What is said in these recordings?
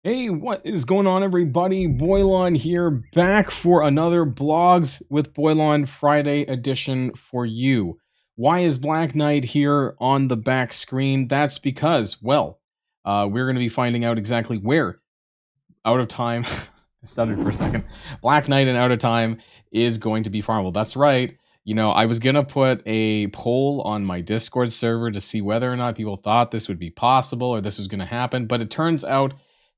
Hey, what is going on, everybody? Boilon here, back for another Blogs with Boilon Friday edition for you. Why is Black Knight here on the back screen? That's because, well, we're going to be finding out exactly where Out of Time, I stuttered for a second, Black Knight and Out of Time is going to be farmable. That's right. You know, I was going to put a poll on my Discord server to see whether or not people thought this would be possible or this was going to happen, but it turns out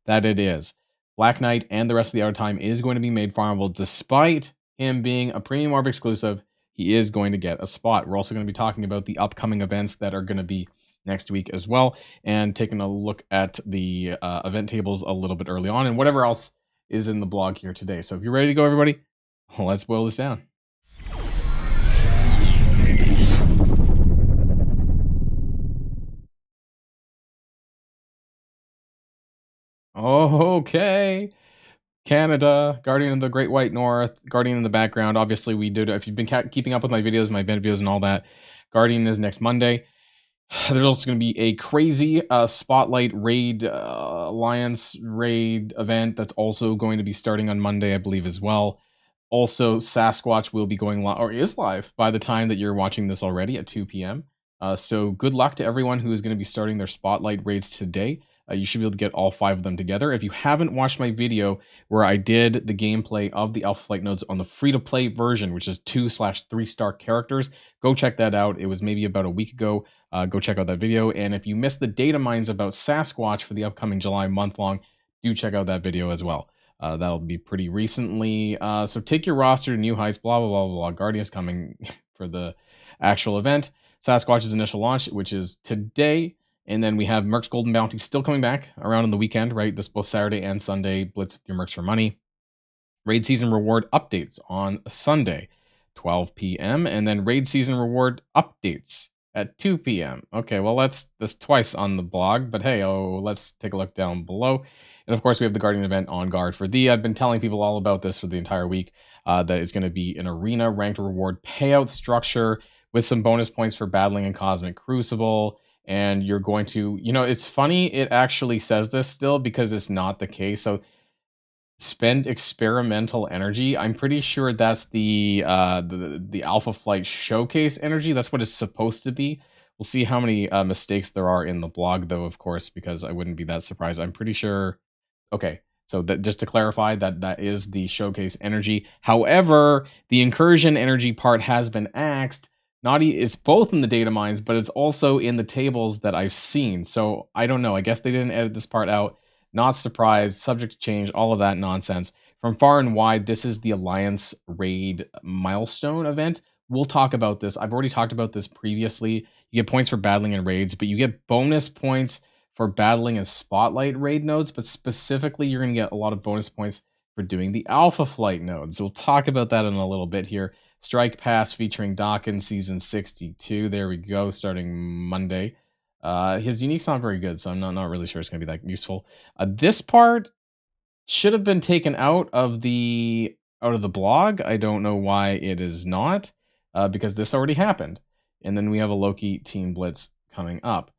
that it is. Black Knight and the rest of the Out of Time is going to be made farmable. Despite him being a premium orb exclusive, he is going to get a spot. We're also going to be talking about the upcoming events that are going to be next week as well, and taking a look at the event tables a little bit early on and whatever else is in the blog here today. So if you're ready to go, everybody, let's boil this down. Okay. Canada, Guardian of the Great White North, Guardian in the background. Obviously, we did. If you've been keeping up with my videos, my event videos, and all that, Guardian is next Monday. There's also going to be a crazy Spotlight Raid Alliance Raid event that's also going to be starting on Monday, I believe, as well. Also, Sasquatch will be going live, or is live, by the time that you're watching this already at 2 p.m. So good luck to everyone who is going to be starting their Spotlight Raids today. You should be able to get all 5 of them together. If you haven't watched my video where I did the gameplay of the Alpha Flight nodes on the free-to-play version, which is 2/3-star characters, go check that out. It was maybe about a week ago. Go check out that video. And if you missed the data mines about Sasquatch for the upcoming July month-long, do check out that video as well. That'll be pretty recently. So take your roster to new heights, blah, blah, blah, blah. Guardian's coming for the actual event. Sasquatch's initial launch, which is today. And then we have Merc's Golden Bounty still coming back around on the weekend, right? This both Saturday and Sunday. Blitz with your Mercs for money. Raid season reward updates on Sunday, 12 p.m. And then raid season reward updates at 2 p.m. Okay, well, that's twice on the blog, but hey, let's take a look down below. And of course, we have the Guardian event on guard for thee. I've been telling people all about this for the entire week, that it's going to be an arena ranked reward payout structure with some bonus points for battling in Cosmic Crucible. And you're going to, you know, it's funny, it actually says this still because it's not the case. So spend experimental energy. I'm pretty sure that's the Alpha Flight showcase energy. That's what it's supposed to be. We'll see how many mistakes there are in the blog, though, of course, because I wouldn't be that surprised. I'm pretty sure. Okay, so that, just to clarify, that is the showcase energy. However, the incursion energy part has been axed. It's both in the data mines, but it's also in the tables that I've seen. So I don't know. I guess they didn't edit this part out. Not surprised, subject to change, all of that nonsense. From far and wide, this is the Alliance Raid Milestone event. We'll talk about this. I've already talked about this previously. You get points for battling in raids, but you get bonus points for battling in Spotlight Raid nodes, but specifically, you're going to get a lot of bonus points for doing the Alpha Flight nodes. We'll talk about that in a little bit here. Strike Pass featuring Dawkins Season 62. There we go, starting Monday. His unique's not very good, so I'm not really sure it's going to be that useful. This part should have been taken out of the blog. I don't know why it is not, because this already happened. And then we have a Loki Team Blitz coming up.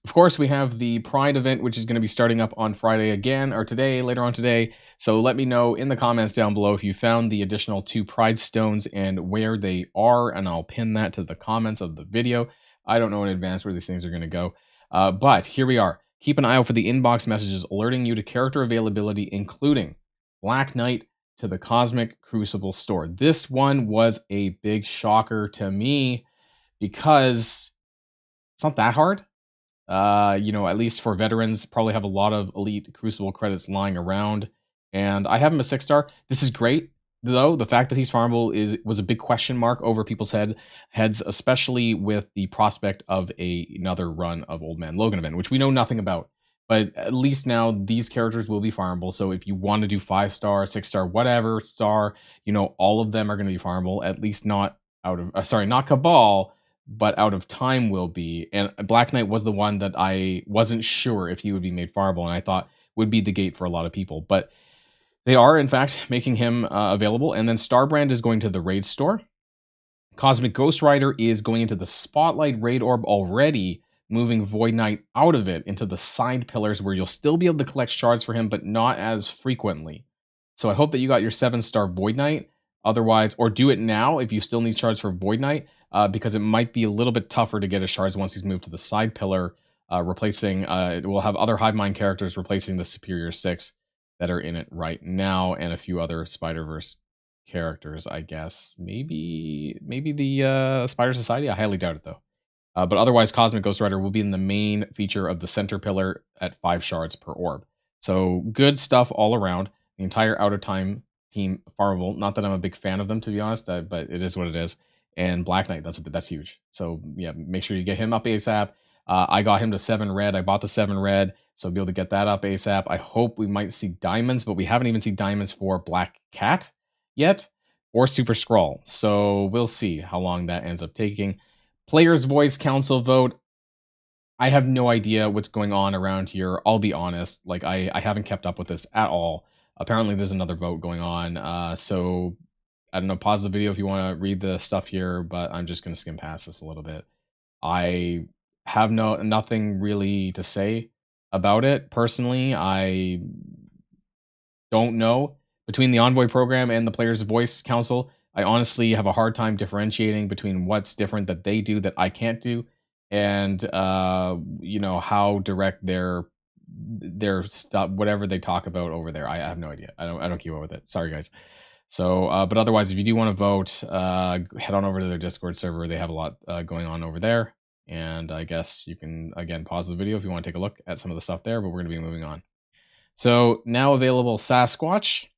Of course, we have the Pride event, which is going to be starting up on Friday again, or today, later on today. So let me know in the comments down below if you found the additional 2 Pride stones and where they are, and I'll pin that to the comments of the video. I don't know in advance where these things are going to go. But here we are. Keep an eye out for the inbox messages alerting you to character availability, including Black Knight to the Cosmic Crucible store. This one was a big shocker to me because it's not that hard. You know, at least for veterans, probably have a lot of elite Crucible credits lying around. And I have him a 6-star. This is great, though. The fact that he's farmable was a big question mark over people's heads, especially with the prospect of another run of Old Man Logan event, which we know nothing about. But at least now these characters will be farmable. So if you want to do 5-star, 6-star, whatever star, you know, all of them are going to be farmable. At least not out of, not Cabal, but Out of Time will be. And Black Knight was the one that I wasn't sure if he would be made farmable, and I thought would be the gate for a lot of people. But they are, in fact, making him available. And then Starbrand is going to the raid store. Cosmic Ghost Rider is going into the Spotlight raid orb already moving Void Knight out of it into the side pillars where you'll still be able to collect shards for him, but not as frequently. So I hope that you got your 7-star Void Knight. Otherwise, or do it now if you still need shards for Void Knight, because it might be a little bit tougher to get his shards once he's moved to the side pillar, replacing, it will have other Hive Mind characters replacing the Superior 6 that are in it right now, and a few other Spider-Verse characters, I guess. Maybe the Spider Society? I highly doubt it, though. But otherwise, Cosmic Ghost Rider will be in the main feature of the center pillar at 5 shards per orb. So good stuff all around. The entire Out of Time team, FARMABLE. Not that I'm a big fan of them, to be honest, but it is what it is. And Black Knight, that's huge. So yeah, make sure you get him up ASAP. I got him to 7 red. I bought the 7 red, so I'll be able to get that up ASAP. I hope we might see diamonds, but we haven't even seen diamonds for Black Cat yet, or Super Skrull. So we'll see how long that ends up taking. Players' Voice Council vote. I have no idea what's going on around here. I'll be honest. Like, I haven't kept up with this at all. Apparently, there's another vote going on. So, I don't know, pause the video if you want to read the stuff here, but I'm just going to skim past this a little bit. I have nothing really to say about it. Personally, I don't know. Between the Envoy program and the Players' Voice Council, I honestly have a hard time differentiating between what's different that they do that I can't do, and you know, how direct their stuff, whatever they talk about over there. I have no idea. I don't keep up with it. Sorry, guys. So, but otherwise, if you do want to vote, head on over to their Discord server. They have a lot going on over there. And I guess you can, again, pause the video if you want to take a look at some of the stuff there, but we're going to be moving on. So now available Sasquatch,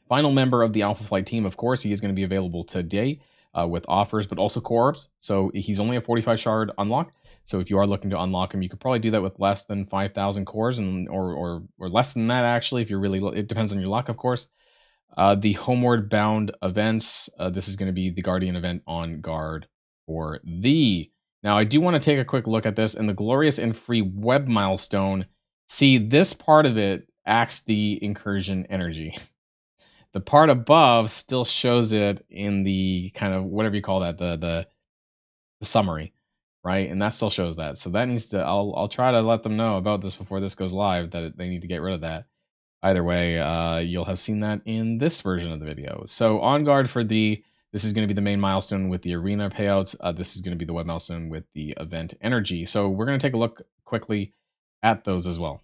final member of the Alpha Flight team. Of course, he is going to be available today with offers, but also core-orbs. So he's only a 45 shard unlock. So if you are looking to unlock him, you could probably do that with less than 5,000 cores, and or less than that, actually, if you're really, it depends on your luck, of course. The Homeward Bound events, this is going to be the Guardian event on guard for thee. Now, I do want to take a quick look at this. In the Glorious and Free web milestone, see, this part of it acts the incursion energy. The part above still shows it in the kind of, whatever you call that, the summary, right? And that still shows that. So that needs to, I'll try to let them know about this before this goes live, that they need to get rid of that. Either way, you'll have seen that in this version of the video. So on guard for the, this is going to be the main milestone with the arena payouts. This is going to be the web milestone with the event energy. So we're going to take a look quickly at those as well.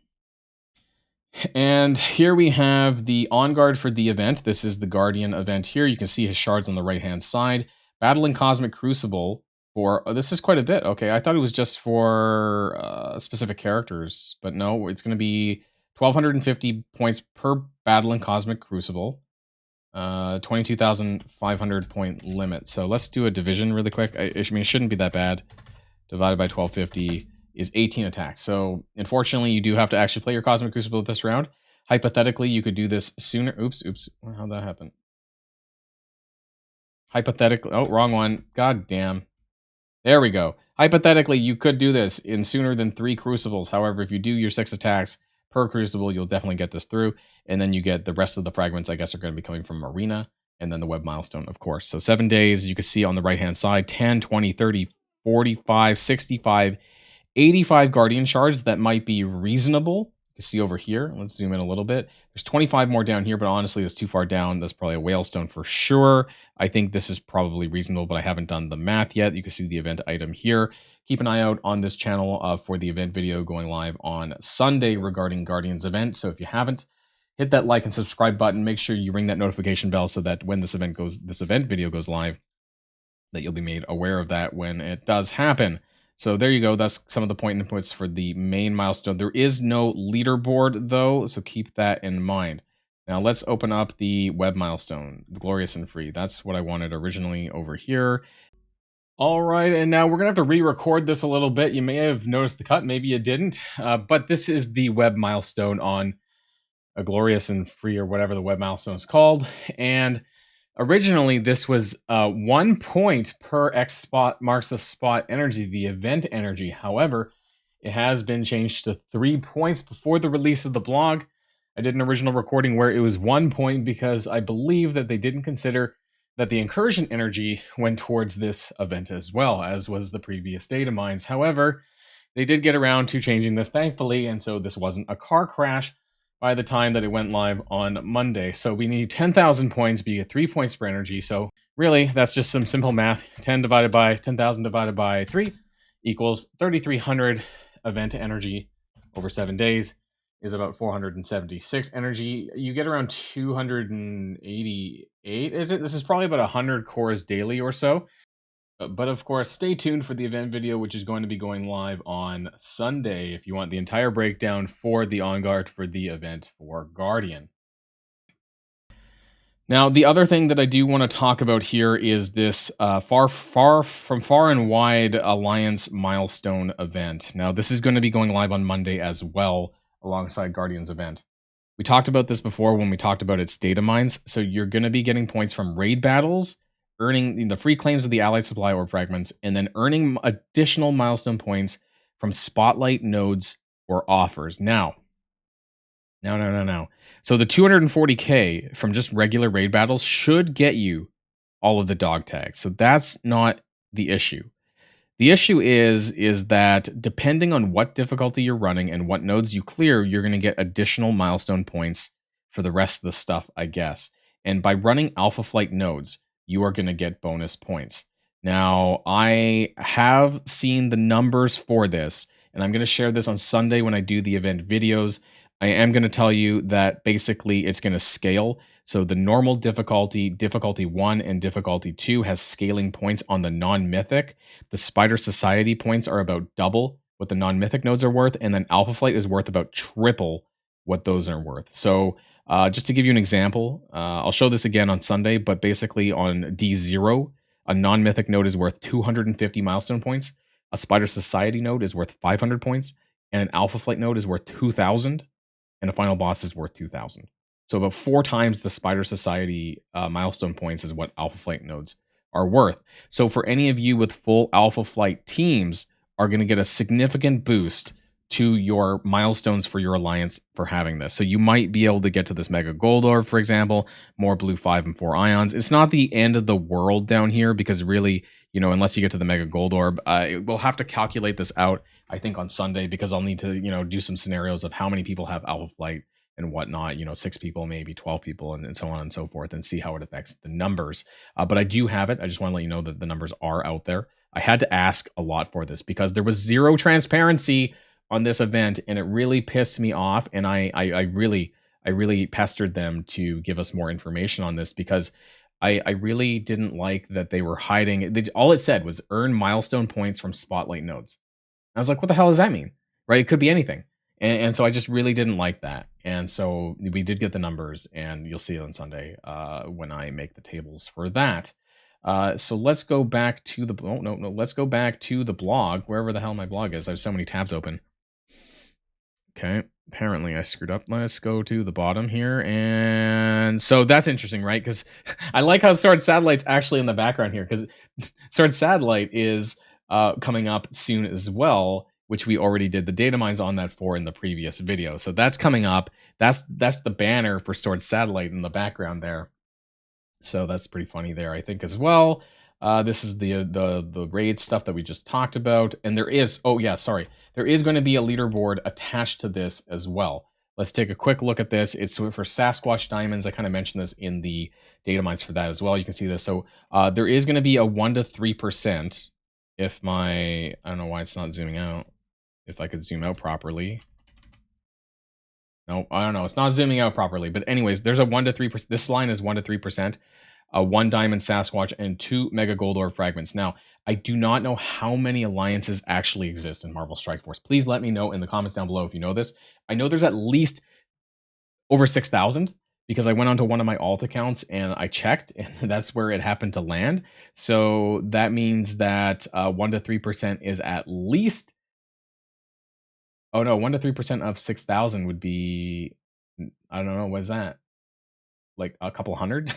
And here we have the on guard for the event. This is the Guardian event here. You can see his shards on the right-hand side. Battling Cosmic Crucible for, oh, this is quite a bit. Okay, I thought it was just for specific characters, but no, it's going to be 1,250 points per Battling Cosmic Crucible. 22,500 point limit. So let's do a division really quick. I mean, it shouldn't be that bad. Divided by 1,250 is 18 attacks. So unfortunately, you do have to actually play your Cosmic Crucible this round. Hypothetically, you could do this sooner. Oops. How'd that happen? Hypothetically, oh, wrong one. God damn. There we go. Hypothetically, you could do this in sooner than 3 Crucibles. However, if you do your 6 attacks per Crucible, you'll definitely get this through. And then you get the rest of the fragments, I guess, are going to be coming from Arena. And then the web milestone, of course. So 7 days, you can see on the right-hand side, 10, 20, 30, 45, 65, 85 Guardian shards. That might be reasonable. You can see over here. Let's zoom in a little bit. There's 25 more down here, but honestly, that's too far down. That's probably a Whalestone for sure. I think this is probably reasonable, but I haven't done the math yet. You can see the event item here. Keep an eye out on this channel for the event video going live on Sunday regarding Guardians event. So if you haven't, hit that like and subscribe button. Make sure you ring that notification bell so that when this event video goes live, that you'll be made aware of that when it does happen. So there you go. That's some of the point inputs for the main milestone. There is no leaderboard though, so keep that in mind. Now let's open up the web milestone, the Glorious and Free. That's what I wanted originally over here. All right, and now we're gonna have to re-record this a little bit. You may have noticed the cut, maybe you didn't, but this is the web milestone on a Glorious and Free, or whatever the web milestone is called. And originally this was 1 point per X spot marks a spot energy, the event energy. However, it has been changed to 3 points before the release of the blog. I did an original recording where it was 1 point because I believe that they didn't consider that the incursion energy went towards this event as well, as was the previous data mines. However, they did get around to changing this, thankfully, and so this wasn't a car crash by the time that it went live on Monday. So we need 10,000 points, be 3 points per energy. So really, that's just some simple math. 10 divided by 10,000 divided by 3 equals 3,300 event energy over 7 days is about 476 energy. You get around 288, is it? This is probably about 100 cores daily or so. But of course, stay tuned for the event video, which is going to be going live on Sunday if you want the entire breakdown for the On Guard for the event for Guardian. Now, the other thing that I do want to talk about here is this far and wide Alliance milestone event. Now, this is going to be going live on Monday as well, alongside Guardian's event. We talked about this before when we talked about its data mines. So you're going to be getting points from raid battles, earning the free claims of the allied supply orb fragments, and then earning additional milestone points from spotlight nodes or offers. Now. So the 240k from just regular raid battles should get you all of the dog tags. So that's not the issue. The issue is that depending on what difficulty you're running and what nodes you clear, you're going to get additional milestone points for the rest of the stuff, I guess. And by running Alpha Flight nodes, you are going to get bonus points. Now, I have seen the numbers for this, and I'm going to share this on Sunday when I do the event videos. I am going to tell you that basically it's going to scale. So the normal difficulty, difficulty 1 and difficulty 2 has scaling points on the non-mythic. The Spider Society points are about double what the non-mythic nodes are worth, and then Alpha Flight is worth about triple what those are worth. So just to give you an example, I'll show this again on Sunday, but basically on D0, a non-mythic node is worth 250 milestone points. A Spider Society node is worth 500 points, and an Alpha Flight node is worth 2,000. And a final boss is worth 2,000. So about 4 times the Spider Society milestone points is what Alpha Flight nodes are worth. So for any of you with full Alpha Flight teams are going to get a significant boost to your milestones for your alliance for having this. So you might be able to get to this Mega Gold Orb, for example, more Blue 5 and 4 Ions. It's not the end of the world down here because really, you know, unless you get to the Mega Gold Orb, we'll have to calculate this out, I think, on Sunday because I'll need to, you know, do some scenarios of how many people have Alpha Flight and whatnot, you know, 6 people, maybe 12 people, and so on and so forth, and see how it affects the numbers. But I do have it. I just want to let you know that the numbers are out there. I had to ask a lot for this because there was zero transparency on this event, and it really pissed me off. And I really pestered them to give us more information on this because I really didn't like that they were hiding. All it said was earn milestone points from spotlight nodes. I was like, what the hell does that mean? Right? It could be anything. And so I just really didn't like that. And so we did get the numbers, and you'll see it on Sunday when I make the tables for that. So let's go back to the let's go back to the blog, wherever the hell my blog is. There's so many tabs open. Okay, apparently I screwed up. Let's go to the bottom here. And so that's interesting, right? Because I like how Sword Satellite's actually in the background here, because Sword Satellite is coming up soon as well, which we already did the data mines on that for in the previous video. So that's coming up. That's the banner for Sword Satellite in the background there. So that's pretty funny there, I think, as well. This is the raid stuff that we just talked about. And there is, there is going to be a leaderboard attached to this as well. Let's take a quick look at this. It's for Sasquatch diamonds. I kind of mentioned this in the data mines for that as well. You can see this. So there is going to be a 1 to 3%. If I don't know why it's not zooming out. If I could zoom out properly. No, I don't know. It's not zooming out properly. But anyways, there's a 1 to 3%. This line is 1 to 3%. 1 diamond Sasquatch and 2 Mega Gold Orb fragments. Now, I do not know how many alliances actually exist in Marvel Strike Force. Please let me know in the comments down below if you know this. I know there's at least over 6,000 because I went onto one of my alt accounts and I checked, and that's where it happened to land. So that means that 1 to 3% is at least. Oh no, 1 to 3% of 6,000 would be, I don't know, what is that? Like a couple hundred?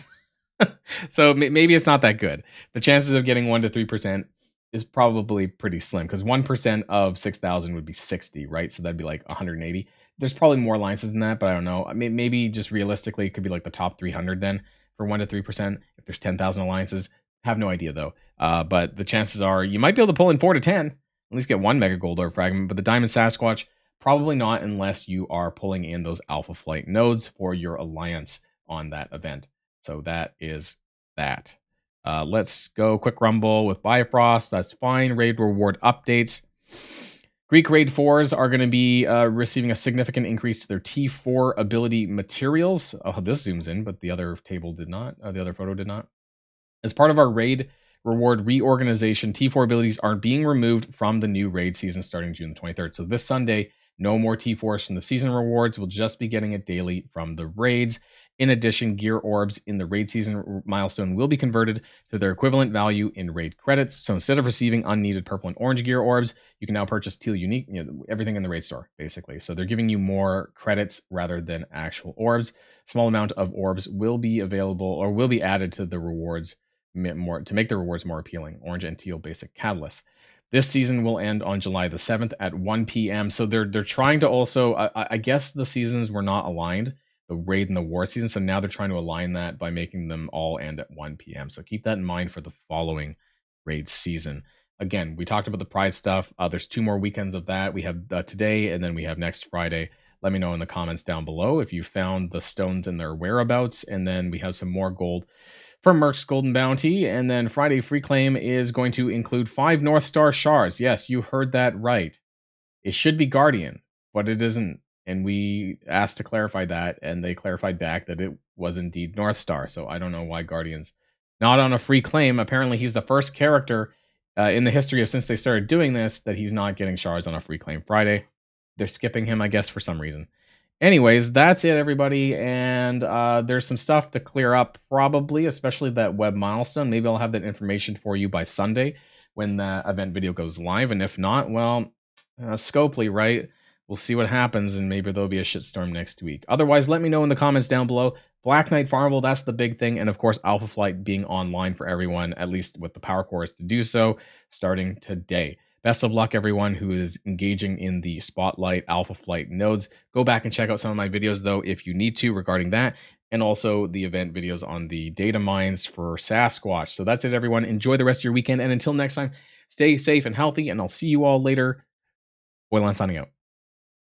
So maybe it's not that good. The chances of getting 1 to 3% is probably pretty slim because 1% of 6,000 would be 60, right? So that'd be like 180. There's probably more alliances than that, but I don't know. Maybe just realistically, it could be like the top 300 then for 1 to 3%. If there's 10,000 alliances, have no idea though. But the chances are you might be able to pull in 4 to 10. at least get one mega gold orb fragment, but the diamond Sasquatch, probably not unless you are pulling in those alpha flight nodes for your alliance on that event. So that is that. Let's go quick rumble with Bifrost. That's fine. Raid reward updates. Greek Raid 4s are going to be receiving a significant increase to their T4 ability materials. Oh, this zooms in, but the other table did not. The other photo did not. As part of our raid reward reorganization, T4 abilities are being removed from the new raid season starting June the 23rd. So this Sunday, no more T4s from the season rewards. We'll just be getting it daily from the raids. In addition, gear orbs in the raid season milestone will be converted to their equivalent value in raid credits. So instead of receiving unneeded purple and orange gear orbs, you can now purchase teal unique, everything in the raid store, basically. So they're giving you more credits rather than actual orbs. Small amount of orbs will be available or will be added to the rewards more to make the rewards more appealing. Orange and teal basic catalysts. This season will end on July the 7th at 1 p.m. So they're trying to also, I guess the seasons were not aligned, the raid and the war season. So now they're trying to align that by making them all end at 1 p.m. So keep that in mind for the following raid season. Again, we talked about the prize stuff. There's 2 more weekends of that. We have today, and then we have next Friday. Let me know in the comments down below if you found the stones and their whereabouts. And then we have some more gold from Merc's Golden Bounty. And then Friday free claim is going to include 5 North Star shards. Yes, you heard that right. It should be Guardian, but it isn't. And we asked to clarify that, and they clarified back that it was indeed North Star. So I don't know why Guardian's not on a free claim. Apparently, he's the first character in the history of since they started doing this that he's not getting shards on a free claim Friday. They're skipping him, I guess, for some reason. Anyways, that's it, everybody. And there's some stuff to clear up, probably, especially that web milestone. Maybe I'll have that information for you by Sunday when the event video goes live. And if not, well, Scopely, right? We'll see what happens, and maybe there'll be a shitstorm next week. Otherwise, let me know in the comments down below. Black Knight Farmable, that's the big thing. And of course, Alpha Flight being online for everyone, at least with the power cores to do so, starting today. Best of luck, everyone who is engaging in the Spotlight Alpha Flight nodes. Go back and check out some of my videos, though, if you need to regarding that, and also the event videos on the data mines for Sasquatch. So that's it, everyone. Enjoy the rest of your weekend, and until next time, stay safe and healthy, and I'll see you all later. Boilon signing out.